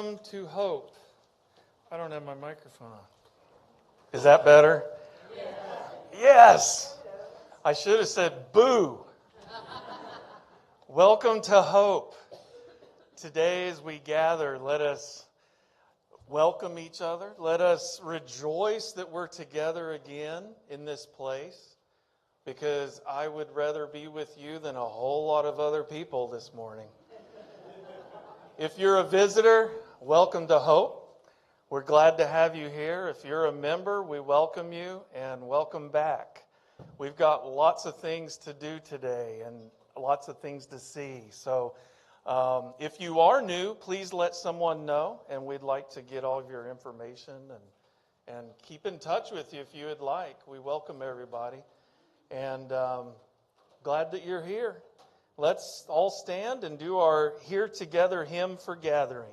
Welcome to Hope. I don't have my microphone on. Is that better? Yes. I should have said boo. Welcome to Hope. Today as we gather, let us welcome each other. Let us rejoice that we're together again in this place, because I would rather be with you than a whole lot of other people this morning. If you're a visitor, welcome to Hope. We're glad to have you here. If you're a member, we welcome you and welcome back. We've got lots of things to do today and lots of things to see. So if you are new, please let someone know, and we'd like to get all of your information and keep in touch with you if you would like. We welcome everybody, and glad that you're here. Let's all stand and do our Here Together hymn for gathering.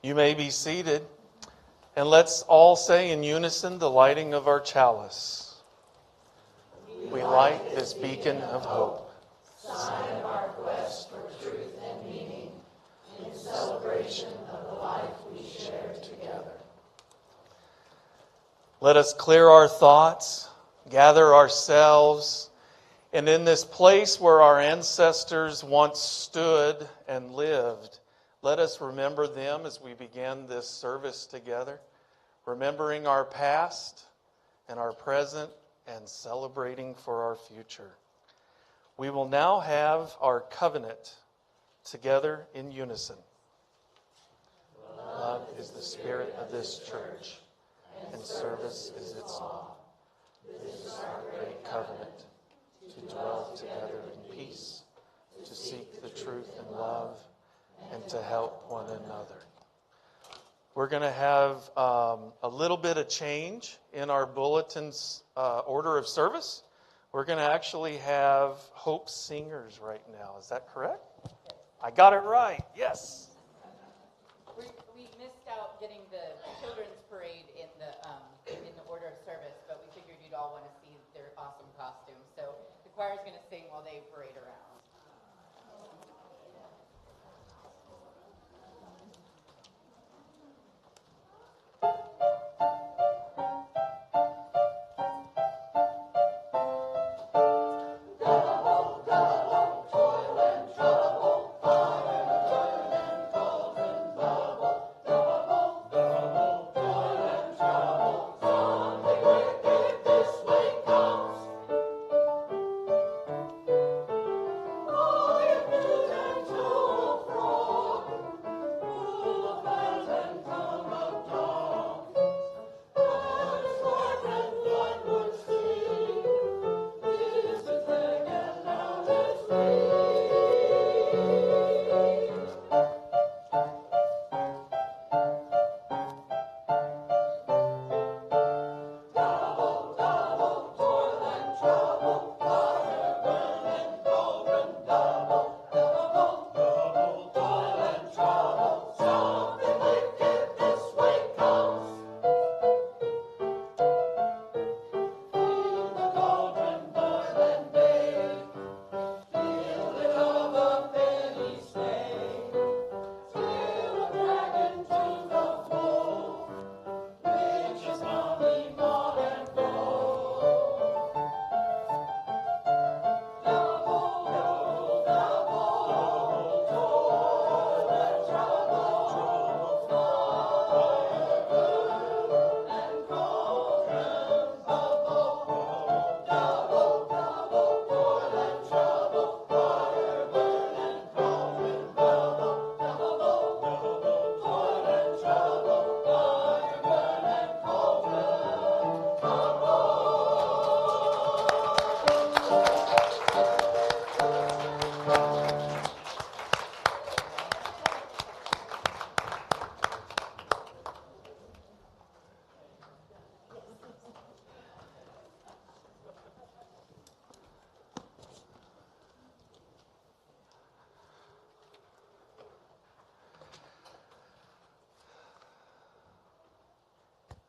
You may be seated, and let's all say in unison the lighting of our chalice. We light this beacon of hope, sign of our quest for truth and meaning, in celebration of the life we share together. Let us clear our thoughts, gather ourselves, and in this place where our ancestors once stood and lived, let us remember them as we begin this service together, remembering our past and our present and celebrating for our future. We will now have our covenant together in unison. Love is the spirit of this church, and service is its law. This is our great covenant, to dwell together in peace, to seek the truth in love, and to help one another. We're going to have a little bit of change in our bulletin's order of service. We're going to actually have Hope singers right now. Is that correct? I got it right. Yes. We missed out getting the children's parade in the order of service, but we figured you'd all want to see their awesome costumes. So the choir's going to sing while they parade around. Double,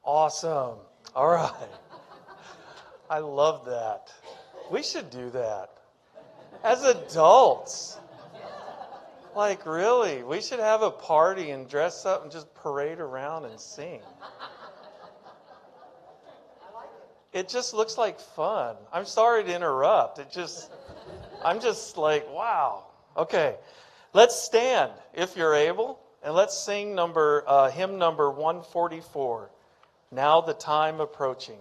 Awesome. All right. I love that. We should do that. As adults. Like, really, we should have a party and dress up and just parade around and sing. It just looks like fun. I'm sorry to interrupt. I'm just like, wow. Okay, let's stand if you're able, and let's sing hymn number 144, Now the Time Approaching.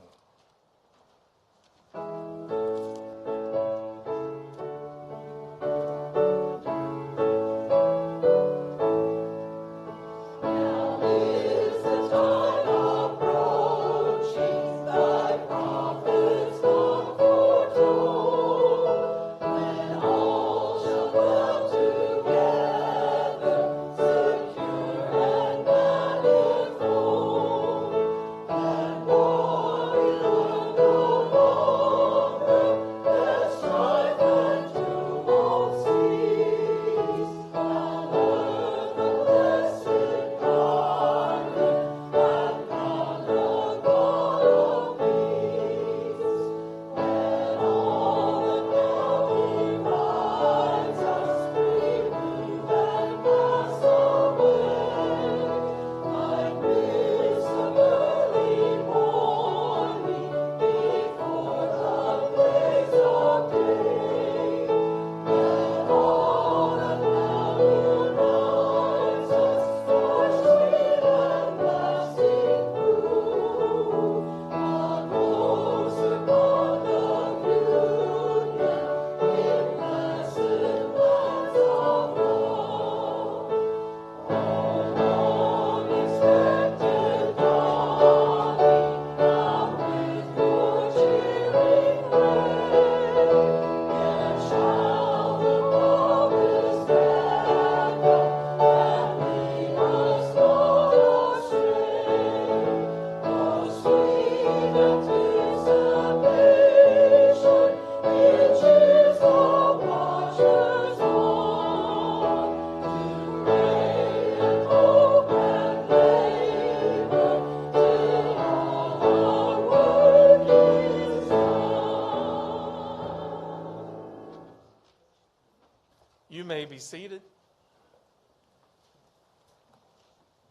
You may be seated.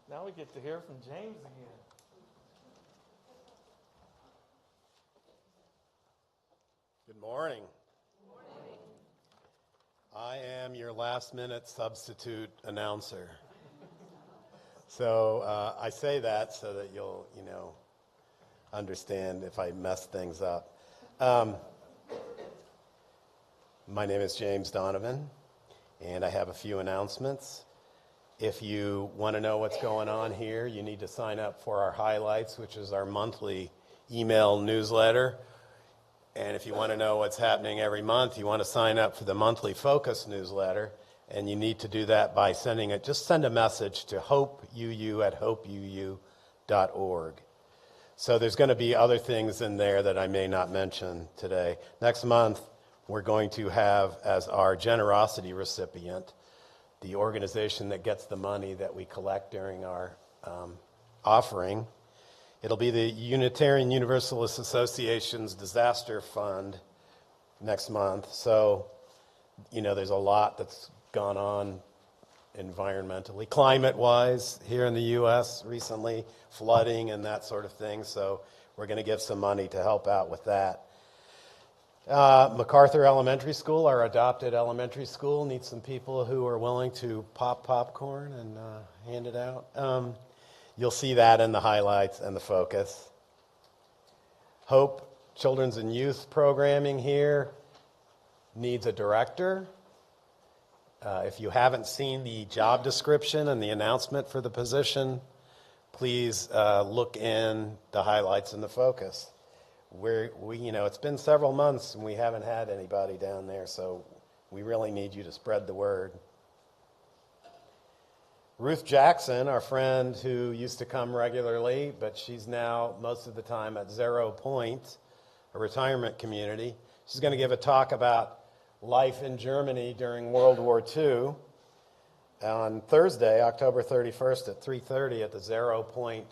Now we get to hear from James again. Good morning. I am your last-minute substitute announcer. So I say that so that you'll, understand if I mess things up. My name is James Donovan, and I have a few announcements. If you want to know what's going on here, you need to sign up for our highlights, which is our monthly email newsletter. And if you want to know what's happening every month, you want to sign up for the monthly Focus newsletter. And you need to do that by just send a message to hopeuu@hopeuu.org. So there's going to be other things in there that I may not mention today. Next month, we're going to have as our generosity recipient the organization that gets the money that we collect during our offering. It'll be the Unitarian Universalist Association's Disaster Fund next month. So, there's a lot that's gone on environmentally, climate-wise here in the U.S. recently, flooding and that sort of thing. So we're going to give some money to help out with that. MacArthur Elementary School, our adopted elementary school, needs some people who are willing to pop popcorn and hand it out. You'll see that in the highlights and the focus. Hope Children's and Youth Programming here needs a director. If you haven't seen the job description and the announcement for the position, please look in the highlights and the focus. It's been several months and we haven't had anybody down there, so we really need you to spread the word. Ruth Jackson, our friend who used to come regularly, but she's now most of the time at 0 Point, a retirement community. She's going to give a talk about life in Germany during World War II on Thursday, October 31st at 3:30 at the 0 Point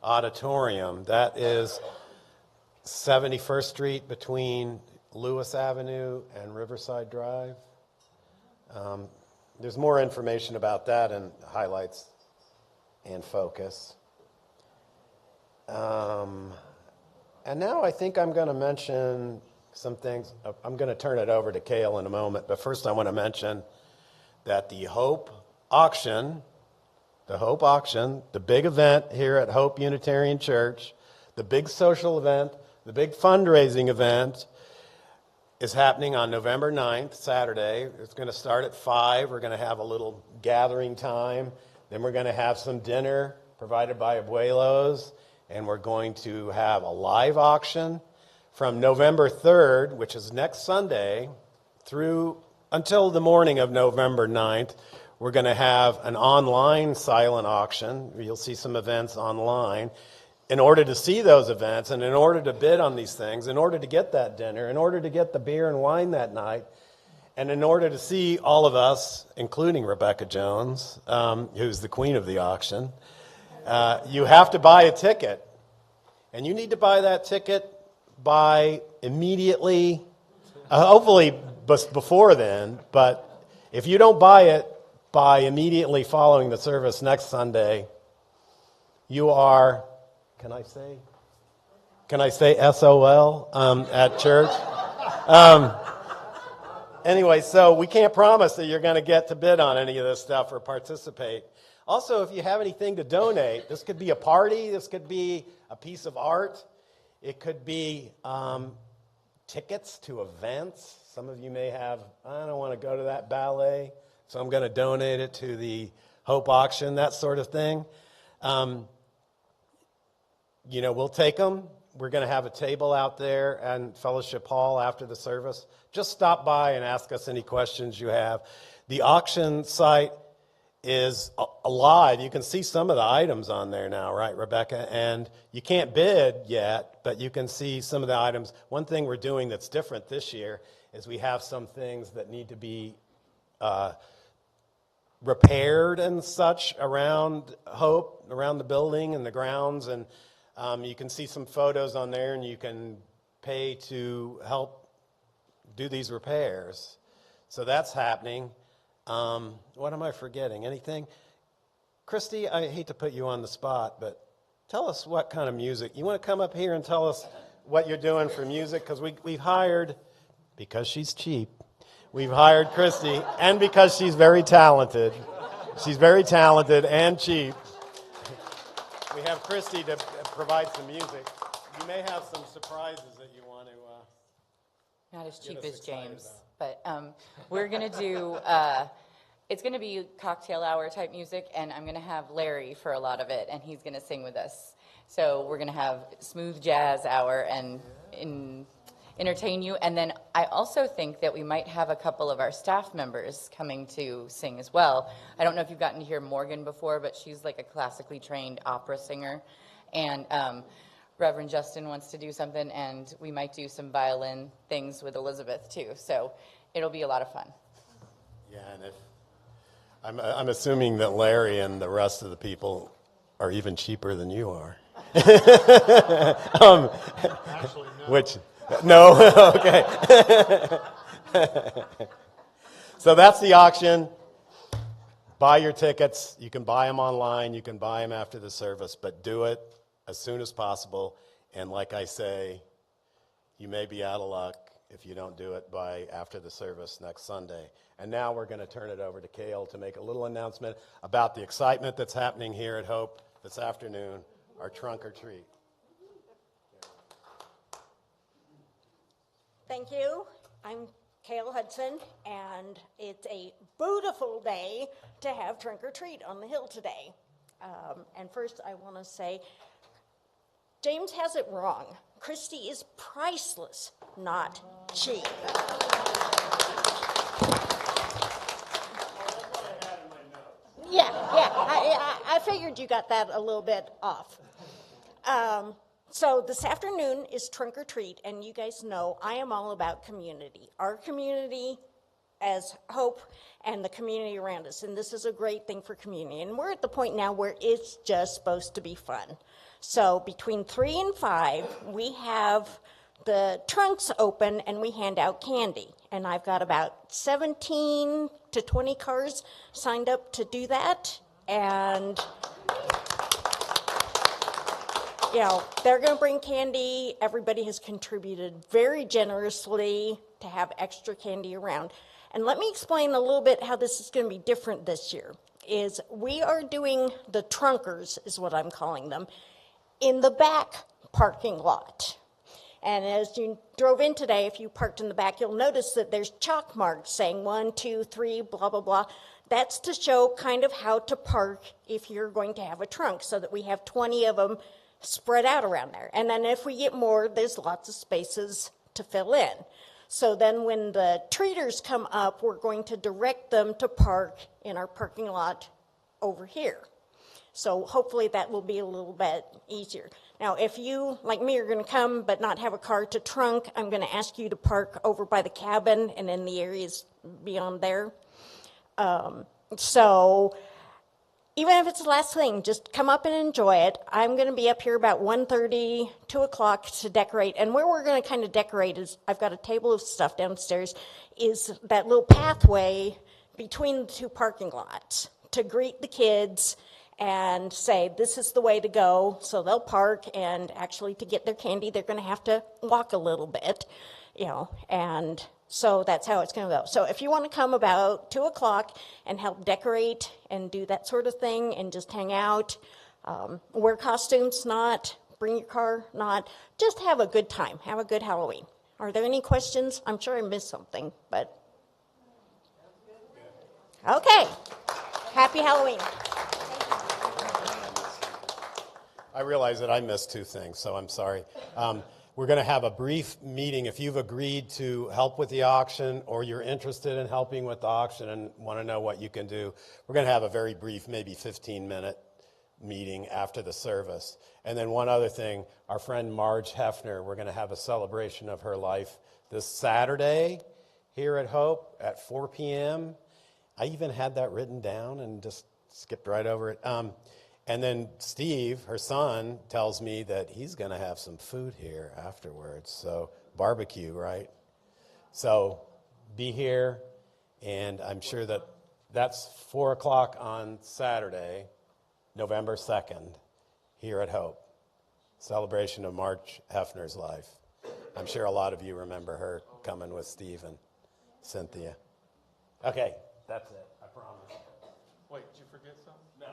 auditorium. That is 71st Street between Lewis Avenue and Riverside Drive. There's more information about that in highlights and focus. And now I think I'm going to mention some things. I'm going to turn it over to Cale in a moment, but first I want to mention that the Hope Auction, the big event here at Hope Unitarian Church, the big social event, the big fundraising event, is happening on November 9th, Saturday. It's going to start at 5. We're going to have a little gathering time. Then we're going to have some dinner provided by Abuelos. And we're going to have a live auction from November 3rd, which is next Sunday, through until the morning of November 9th. We're going to have an online silent auction. You'll see some events online. In order to see those events and in order to bid on these things, in order to get that dinner, in order to get the beer and wine that night, and in order to see all of us, including Rebecca Jones, who's the queen of the auction, you have to buy a ticket. And you need to buy that ticket by immediately, hopefully before then, but if you don't buy it by immediately following the service next Sunday, you are, can I say SOL at church? Anyway, so we can't promise that you're going to get to bid on any of this stuff or participate. Also, if you have anything to donate, this could be a party, this could be a piece of art, it could be tickets to events. Some of you may have, I don't want to go to that ballet, so I'm going to donate it to the Hope Auction, that sort of thing. We'll take them. We're going to have a table out there and Fellowship Hall after the service. Just stop by and ask us any questions you have. The auction site is alive. You can see some of the items on there now, right, Rebecca? And you can't bid yet, but you can see some of the items. One thing we're doing that's different this year is we have some things that need to be repaired and such around Hope, around the building and the grounds, and you can see some photos on there, and you can pay to help do these repairs. So that's happening. What am I forgetting? Anything? Christy, I hate to put you on the spot, but tell us what kind of music. You want to come up here and tell us what you're doing for music? Because we've hired, because she's cheap, we've hired Christy, and because she's very talented. She's very talented and cheap. We have Christy to provide some music. You may have some surprises that you want to not as cheap as James, but we're going to do, it's going to be cocktail hour type music, and I'm going to have Larry for a lot of it, and he's going to sing with us. So we're going to have smooth jazz hour and entertain you. And then I also think that we might have a couple of our staff members coming to sing as well. I don't know if you've gotten to hear Morgan before, but she's like a classically trained opera singer. And Reverend Justin wants to do something, and we might do some violin things with Elizabeth too. So it'll be a lot of fun. Yeah, and I'm assuming that Larry and the rest of the people are even cheaper than you are. Actually, no. Which, no, okay. So that's the auction. Buy your tickets. You can buy them online. You can buy them after the service, but do it as soon as possible. And like I say, you may be out of luck if you don't do it by after the service next Sunday. And now we're going to turn it over to Cale to make a little announcement about the excitement that's happening here at Hope this afternoon, our trunk or treat. Thank you. I'm Cale Hudson, and it's a beautiful day to have trunk or treat on the hill today. And first, I want to say, James has it wrong. Christy is priceless, not cheap. Yeah, I figured you got that a little bit off. So this afternoon is trunk or treat, and you guys know I am all about community. Our community as Hope and the community around us, and this is a great thing for community. And we're at the point now where it's just supposed to be fun. So between 3 and 5, we have the trunks open and we hand out candy. And I've got about 17 to 20 cars signed up to do that. And they're going to bring candy. Everybody has contributed very generously to have extra candy around. And let me explain a little bit how this is going to be different this year. Is we are doing the trunkers, is what I'm calling them, in the back parking lot. And as you drove in today, if you parked in the back, you'll notice that there's chalk marks saying 1, 2, 3, blah, blah, blah. That's to show kind of how to park if you're going to have a trunk, so that we have 20 of them spread out around there. And then if we get more, there's lots of spaces to fill in. So then when the treaters come up, we're going to direct them to park in our parking lot over here. So hopefully that will be a little bit easier. Now, if you, like me, are going to come but not have a car to trunk, I'm going to ask you to park over by the cabin and in the areas beyond there. So even if it's the last thing, just come up and enjoy it. I'm going to be up here about 1:30, 2 o'clock to decorate. And where we're going to kind of decorate is, I've got a table of stuff downstairs, is that little pathway between the two parking lots to greet the kids and say, this is the way to go. So they'll park, and actually to get their candy, they're going to have to walk a little bit, and so that's how it's going to go. So if you want to come about 2 o'clock and help decorate and do that sort of thing and just hang out, wear costumes, not bring your car, not, just have a good time, have a good Halloween. Are there any questions? I'm sure I missed something, but. Okay. Happy Halloween. I realize that I missed 2 things, so I'm sorry. We're going to have a brief meeting. If you've agreed to help with the auction, or you're interested in helping with the auction and want to know what you can do, we're going to have a very brief, maybe 15-minute meeting after the service. And then one other thing, our friend Marge Hefner, we're going to have a celebration of her life this Saturday here at Hope at 4 p.m. I even had that written down and just skipped right over it. And then Steve, her son, tells me that he's going to have some food here afterwards. So barbecue, right? So be here, and I'm sure that that's 4 o'clock on Saturday, November 2nd, here at Hope. Celebration of Marge Hefner's life. I'm sure a lot of you remember her coming with Steve and Cynthia. Okay, that's it. I promise. Wait, did you forget something? No.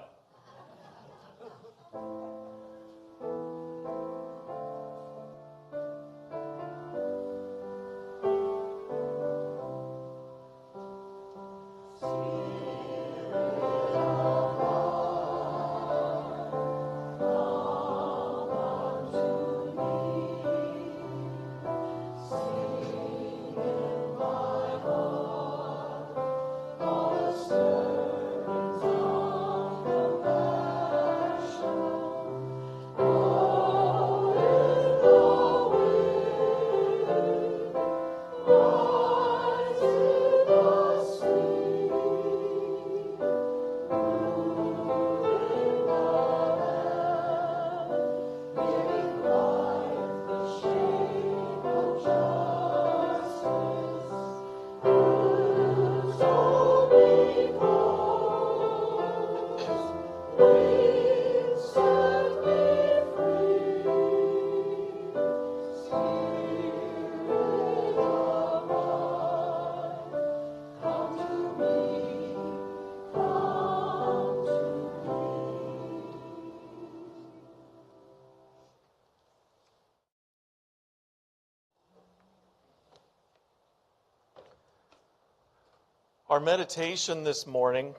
Our meditation this morning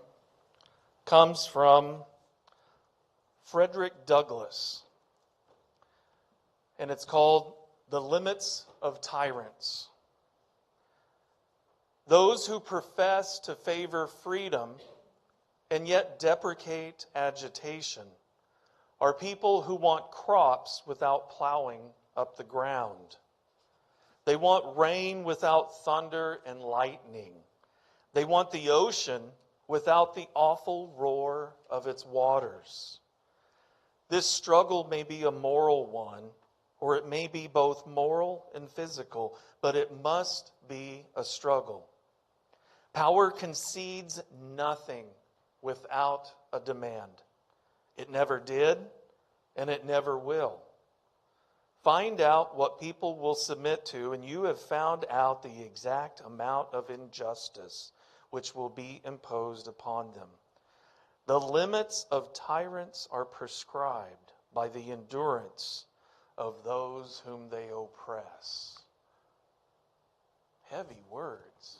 comes from Frederick Douglass, and it's called The Limits of Tyrants. Those who profess to favor freedom and yet deprecate agitation are people who want crops without plowing up the ground. They want rain without thunder and lightning. They want the ocean without the awful roar of its waters. This struggle may be a moral one, or it may be both moral and physical, but it must be a struggle. Power concedes nothing without a demand. It never did, and it never will. Find out what people will submit to, and you have found out the exact amount of injustice which will be imposed upon them. The limits of tyrants are prescribed by the endurance of those whom they oppress. Heavy words.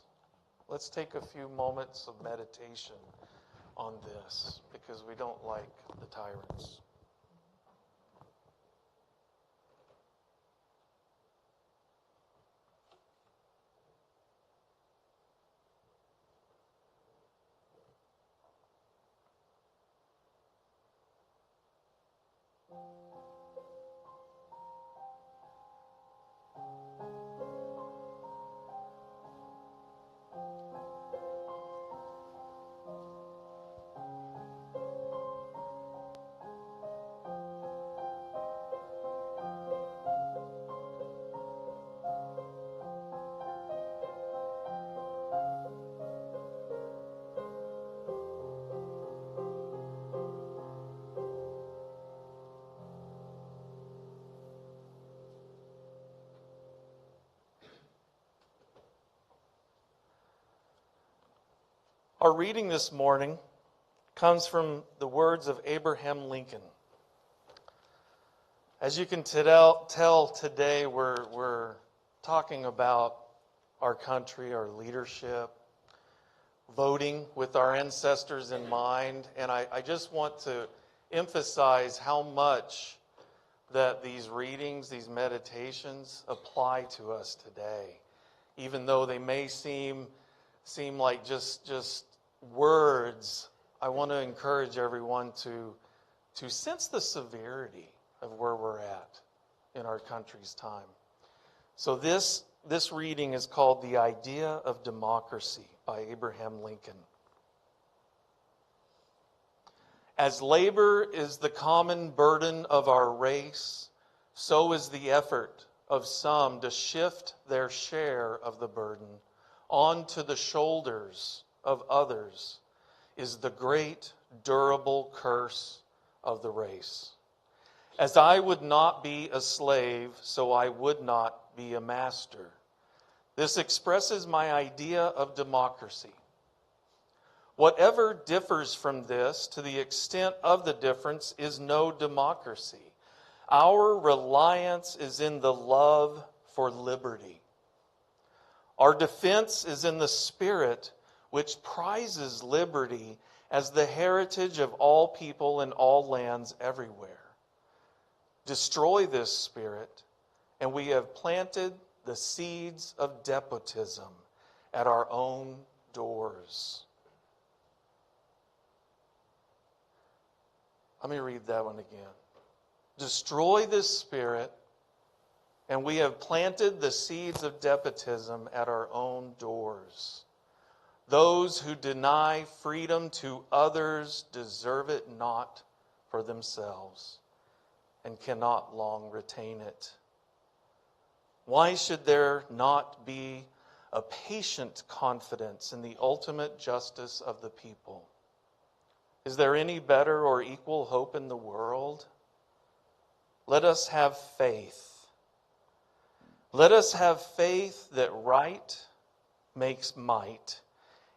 Let's take a few moments of meditation on this, because we don't like the tyrants. Our reading this morning comes from the words of Abraham Lincoln. As you can tell today, we're talking about our country, our leadership, voting with our ancestors in mind. And I just want to emphasize how much that these readings, these meditations apply to us today. Even though they may seem like just words, I want to encourage everyone to sense the severity of where we're at in our country's time. So this reading is called The Idea of Democracy by Abraham Lincoln. As labor is the common burden of our race, so is the effort of some to shift their share of the burden onto the shoulders of others, is the great durable curse of the race. As I would not be a slave, so I would not be a master. This expresses my idea of democracy. Whatever differs from this, to the extent of the difference, is no democracy. Our reliance is in the love for liberty. Our defense is in the spirit which prizes liberty as the heritage of all people in all lands everywhere. Destroy this spirit, and we have planted the seeds of despotism at our own doors. Let me read that one again. Destroy this spirit, and we have planted the seeds of despotism at our own doors. Those who deny freedom to others deserve it not for themselves and cannot long retain it. Why should there not be a patient confidence in the ultimate justice of the people? Is there any better or equal hope in the world? Let us have faith. Let us have faith that right makes might.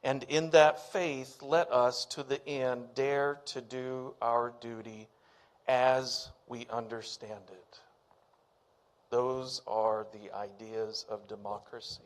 And in that faith, let us to the end dare to do our duty as we understand it. Those are the ideas of democracy.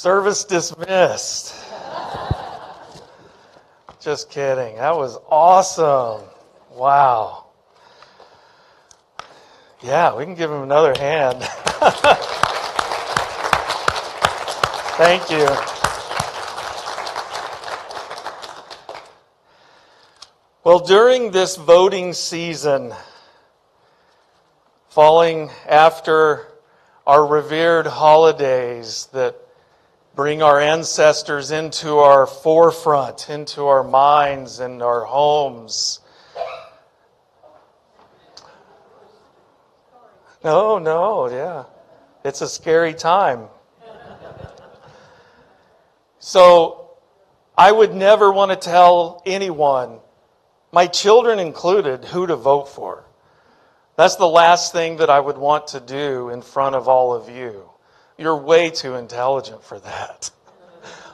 Service dismissed. Just kidding. That was awesome. Wow. Yeah, we can give him another hand. Thank you. Well, during this voting season, falling after our revered holidays that bring our ancestors into our forefront, into our minds and our homes. No, yeah. It's a scary time. So I would never want to tell anyone, my children included, who to vote for. That's the last thing that I would want to do in front of all of you. You're way too intelligent for that.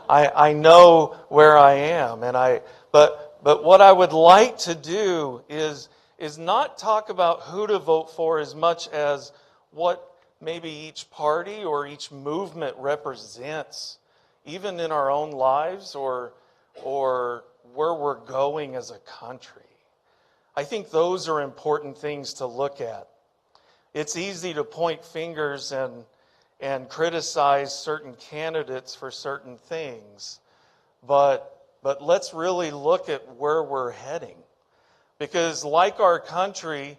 I know where I am, but what I would like to do is not talk about who to vote for as much as what maybe each party or each movement represents, even in our own lives or where we're going as a country. I think those are important things to look at. It's easy to point fingers and criticize certain candidates for certain things, but let's really look at where we're heading. Because like our country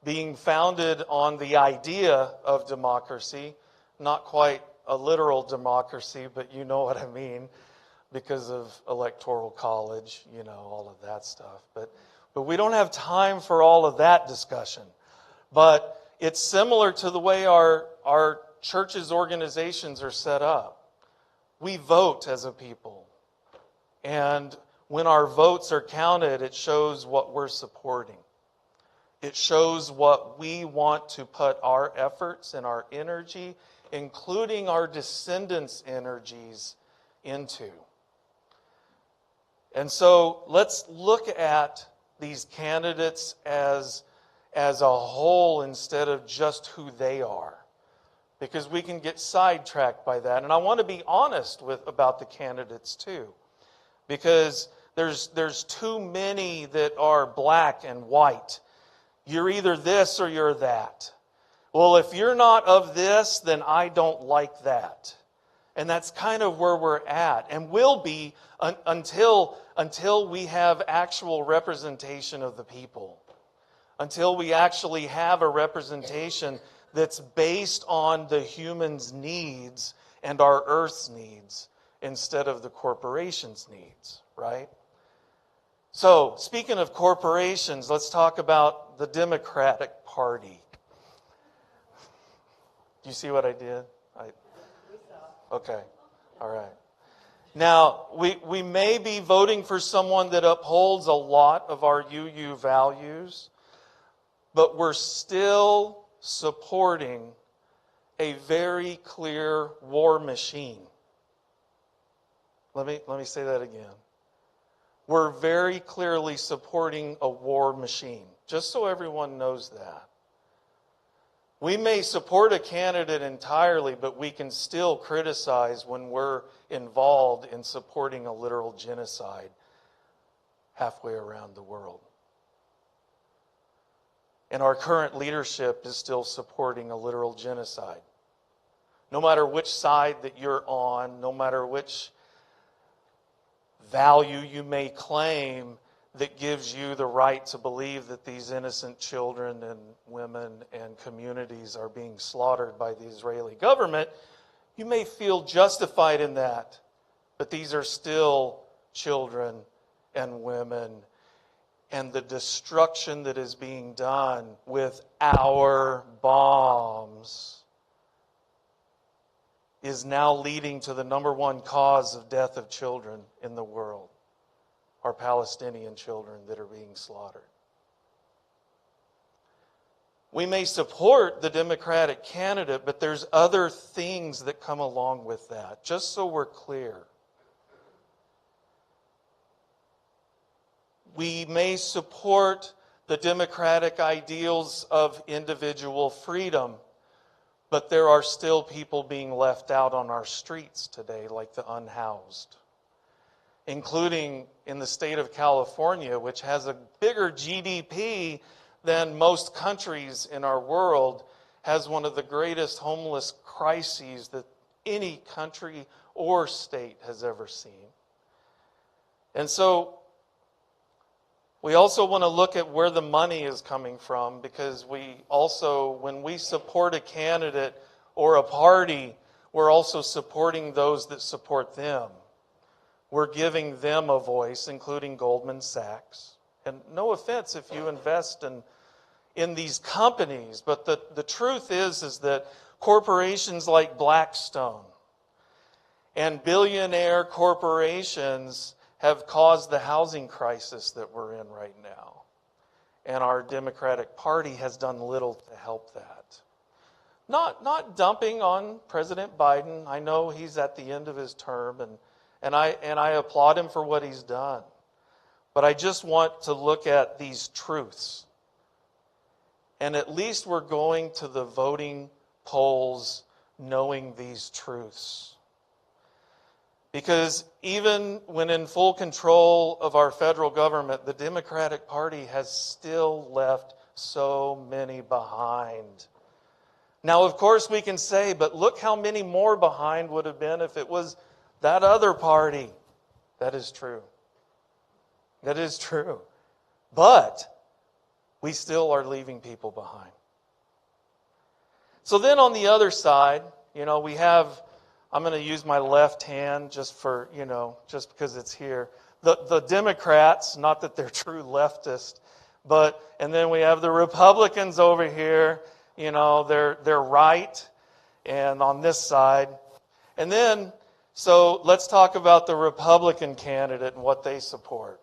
being founded on the idea of democracy, not quite a literal democracy, but you know what I mean, because of electoral college, all of that stuff. But we don't have time for all of that discussion. But it's similar to the way our churches' organizations are set up. We vote as a people. And when our votes are counted, it shows what we're supporting. It shows what we want to put our efforts and our energy, including our descendants' energies, into. And so let's look at these candidates as a whole instead of just who they are, because we can get sidetracked by that. And I want to be honest about the candidates too, because there's too many that are black and white. You're either this or you're that. Well, if you're not of this, then I don't like that. And that's kind of where we're at, and will be until we have actual representation of the people. Until we actually have a representation that's based on the human's needs and our Earth's needs instead of the corporation's needs, right? So, speaking of corporations, let's talk about the Democratic Party. Do you see what I did? Okay, all right. Now, we may be voting for someone that upholds a lot of our UU values, but we're still supporting a very clear war machine. Let me say that again. We're very clearly supporting a war machine, just so everyone knows that. We may support a candidate entirely, but we can still criticize when we're involved in supporting a literal genocide halfway around the world. And our current leadership is still supporting a literal genocide. No matter which side that you're on, no matter which value you may claim that gives you the right to believe that these innocent children and women and communities are being slaughtered by the Israeli government, you may feel justified in that. But these are still children and women, and the destruction that is being done with our bombs is now leading to the number one cause of death of children in the world. Are Palestinian children that are being slaughtered. We may support the Democratic candidate, but there's other things that come along with that, just so we're clear. We may support the democratic ideals of individual freedom, But there are still people being left out on our streets today, like the unhoused, including in the state of California, which has a bigger GDP than most countries in our world, has one of the greatest homeless crises that any country or state has ever seen. And so we also want to look at where the money is coming from, because we also, when we support a candidate or a party, we're also supporting those that support them. We're giving them a voice, including Goldman Sachs. And no offense if you invest in these companies, but the truth is that corporations like Blackstone and billionaire corporations have caused the housing crisis that we're in right now. And our Democratic Party has done little to help that. Not dumping on President Biden. I know he's at the end of his term, and I applaud him for what he's done. But I just want to look at these truths. And at least we're going to the voting polls knowing these truths. Because even when in full control of our federal government, the Democratic Party has still left so many behind. Now, of course, we can say, but look how many more behind would have been if it was that other party. That is true. That is true. But we still are leaving people behind. So then on the other side, we have, I'm going to use my left hand just because it's here. The Democrats, not that they're true leftists, and then we have the Republicans over here, they're right, and on this side. And then, so let's talk about the Republican candidate and what they support.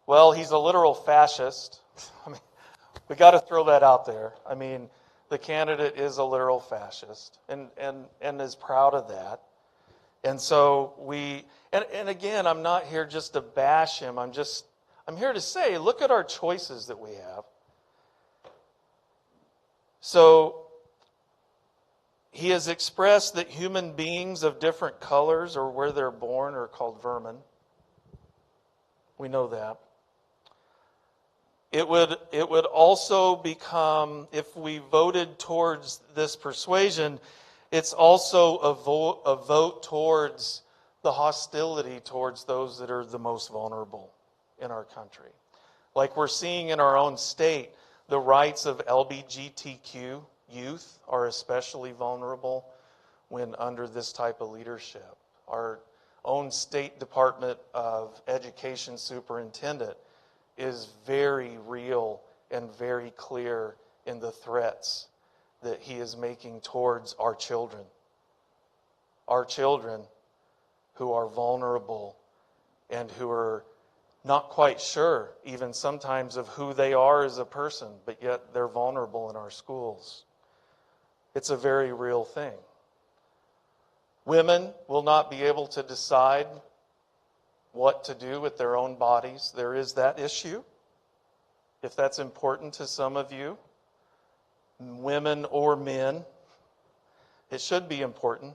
Well, he's a literal fascist. We got to throw that out there. The candidate is a literal fascist and is proud of that. And so and again, I'm not here just to bash him. I'm here to say, look at our choices that we have. So he has expressed that human beings of different colors or where they're born are called vermin. We know that. It would also become, if we voted towards this persuasion, it's also a vote towards the hostility towards those that are the most vulnerable in our country. Like we're seeing in our own state, the rights of LGBTQ youth are especially vulnerable when under this type of leadership. Our own State Department of Education superintendent is very real and very clear in the threats that he is making towards our children. Our children who are vulnerable and who are not quite sure, even sometimes, of who they are as a person, but yet they're vulnerable in our schools. It's a very real thing. Women will not be able to decide what to do with their own bodies. There is that issue. If that's important to some of you, women or men, it should be important.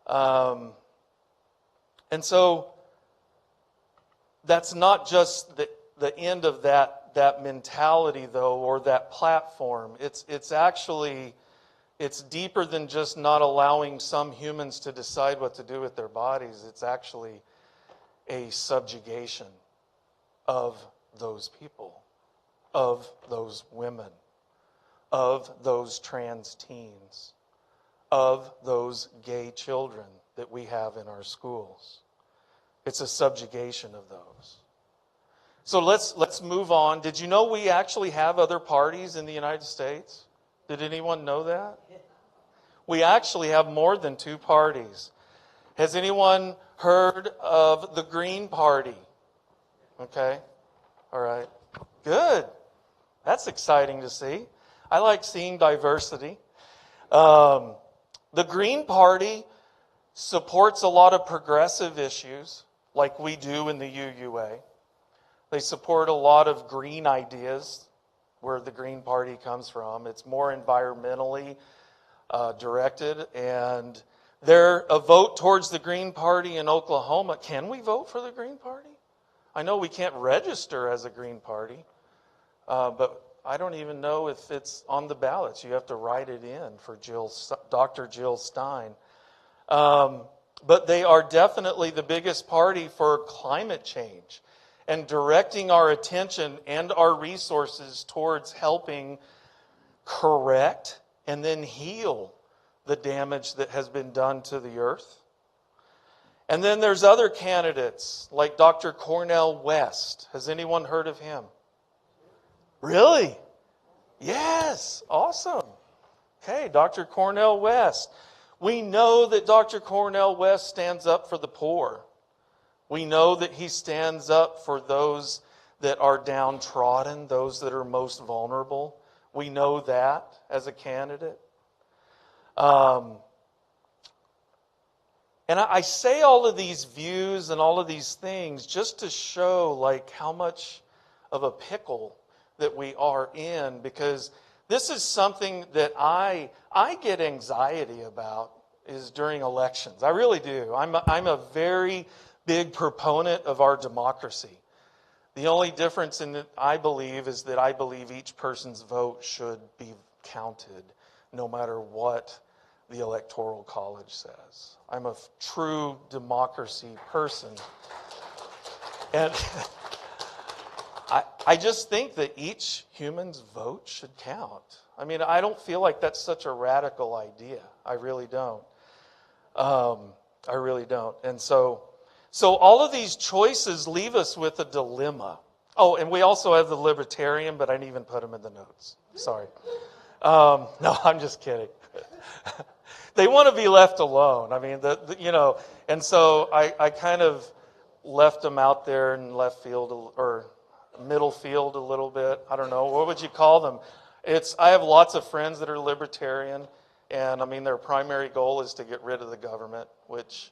And so that's not just the end of that mentality, though, or that platform. It's actually, it's deeper than just not allowing some humans to decide what to do with their bodies. It's actually a subjugation of those people, of those women, of those trans teens, of those gay children that we have in our schools. It's a subjugation of those. So let's move on. Did you know we actually have other parties in the United States? Did anyone know that? We actually have more than 2 parties. Has anyone heard of the Green Party? Okay. All right. Good. That's exciting to see. I like seeing diversity. The Green Party supports a lot of progressive issues like we do in the UUA. They support a lot of green ideas where the Green Party comes from. It's more environmentally directed, and a vote towards the Green Party in Oklahoma. Can we vote for the Green Party? I know we can't register as a Green Party, but I don't even know if it's on the ballots. You have to write it in for Dr. Jill Stein. But they are definitely the biggest party for climate change and directing our attention and our resources towards helping correct and then heal the damage that has been done to the earth. And then there's other candidates like Dr. Cornel West. Has anyone heard of him? Really? Yes. Awesome. Okay, Dr. Cornel West. We know that Dr. Cornel West stands up for the poor. We know that he stands up for those that are downtrodden, those that are most vulnerable. We know that as a candidate. And I say all of these views and all of these things just to show like how much of a pickle that we are in, because this is something that I get anxiety about is during elections. I really do. I'm a very big proponent of our democracy. The only difference in it, I believe, is that I believe each person's vote should be counted no matter what the Electoral College says. I'm a true democracy person. And I just think that each human's vote should count. I mean, I don't feel like that's such a radical idea. I really don't. I really don't. And so all of these choices leave us with a dilemma. Oh, and we also have the libertarian, but I didn't even put him in the notes. Sorry. No, I'm just kidding. They want to be left alone. I mean, and so I kind of left them out there in left field or middle field a little bit. I don't know. What would you call them? I have lots of friends that are libertarian, and I mean, their primary goal is to get rid of the government, which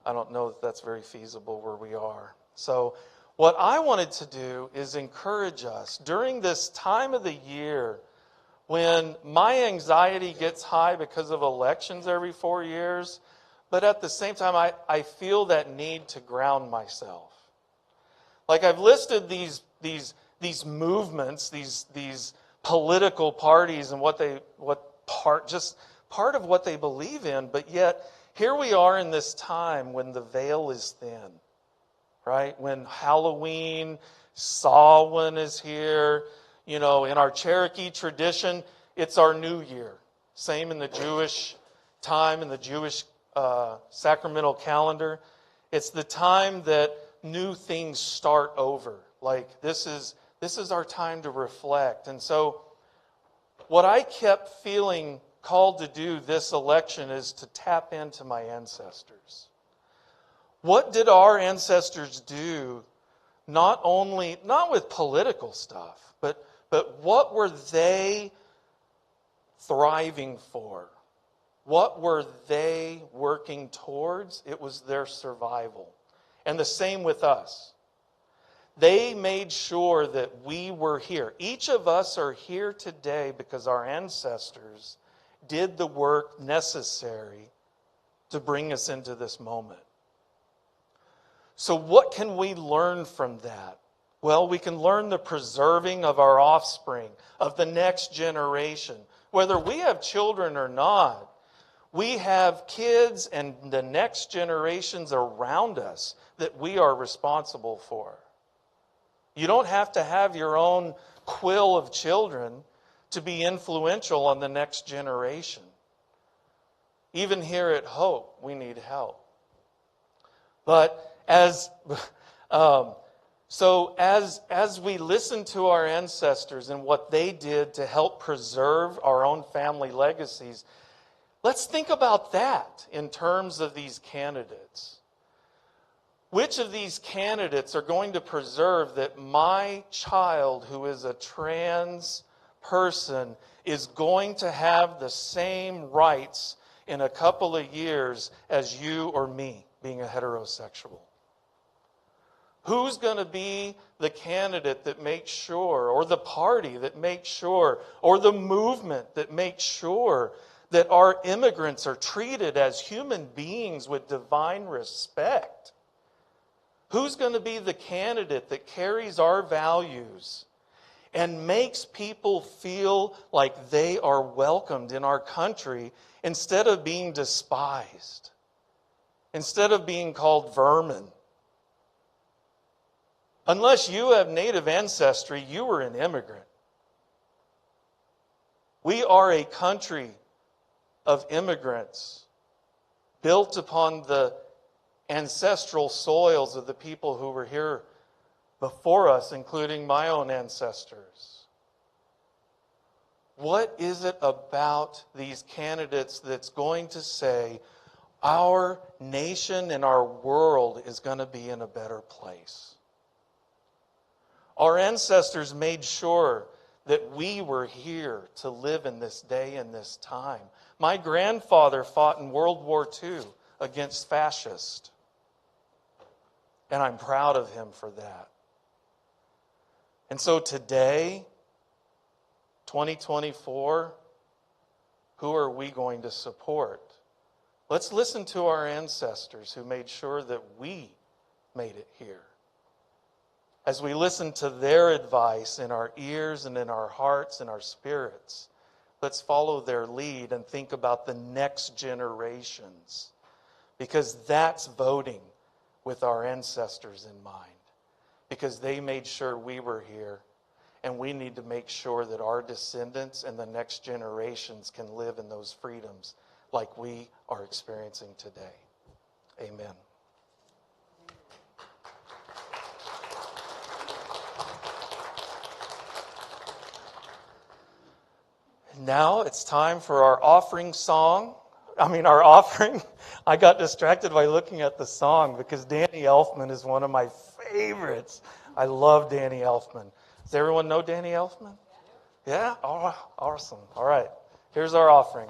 I don't know if that's very feasible where we are. So what I wanted to do is encourage us during this time of the year when my anxiety gets high because of elections every 4 years, but at the same time, I feel that need to ground myself. Like I've listed these movements, these political parties and just part of what they believe in, but yet here we are in this time when the veil is thin, right? When Halloween, Samhain is here. You know, in our Cherokee tradition, it's our new year. Same in the Jewish time, in the Jewish sacramental calendar. It's the time that new things start over. Like this is our time to reflect. And so what I kept feeling called to do this election is to tap into my ancestors. What did our ancestors do, not with political stuff, but what were they thriving for? What were they working towards? It was their survival. And the same with us. They made sure that we were here. Each of us are here today because our ancestors did the work necessary to bring us into this moment. So what can we learn from that? Well, we can learn the preserving of our offspring, of the next generation. Whether we have children or not, we have kids and the next generations around us that we are responsible for. You don't have to have your own quill of children to be influential on the next generation. Even here at Hope, we need help. But as we listen to our ancestors and what they did to help preserve our own family legacies, let's think about that in terms of these candidates. Which of these candidates are going to preserve that my child who is a trans person is going to have the same rights in a couple of years as you or me being a heterosexual? Who's going to be the candidate that makes sure, or the party that makes sure, or the movement that makes sure that our immigrants are treated as human beings with divine respect? Who's going to be the candidate that carries our values and makes people feel like they are welcomed in our country instead of being despised, instead of being called vermin? Unless you have native ancestry, you were an immigrant. We are a country of immigrants built upon the ancestral soils of the people who were here before us, including my own ancestors. What is it about these candidates that's going to say our nation and our world is going to be in a better place? Our ancestors made sure that we were here to live in this day and this time. My grandfather fought in World War II against fascists, and I'm proud of him for that. And so today, 2024, who are we going to support? Let's listen to our ancestors who made sure that we made it here. As we listen to their advice in our ears and in our hearts and our spirits, let's follow their lead and think about the next generations, because that's voting with our ancestors in mind, because they made sure we were here, and we need to make sure that our descendants and the next generations can live in those freedoms like we are experiencing today. Amen. Now it's time for our offering. I got distracted by looking at the song because Danny Elfman is one of my favorites. I love Danny Elfman. Does everyone know Danny Elfman? Yeah? Oh, awesome. All right. Here's our offering.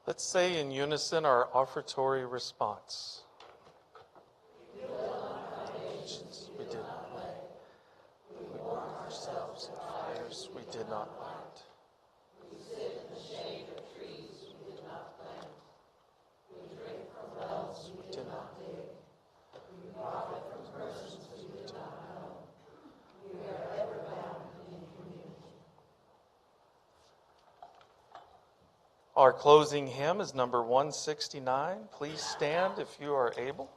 Let's say in unison our offertory response. We did not lay. We warm ourselves in fires we did not light. We sit in the shade of trees we did not plant. Our closing hymn is number 169. Please stand if you are able.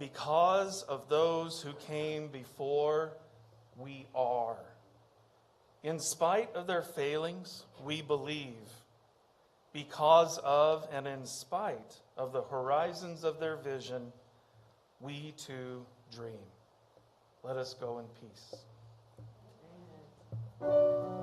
Because of those who came before, we are. In spite of their failings, we believe. Because of and in spite of the horizons of their vision, we too dream. Let us go in peace. Amen.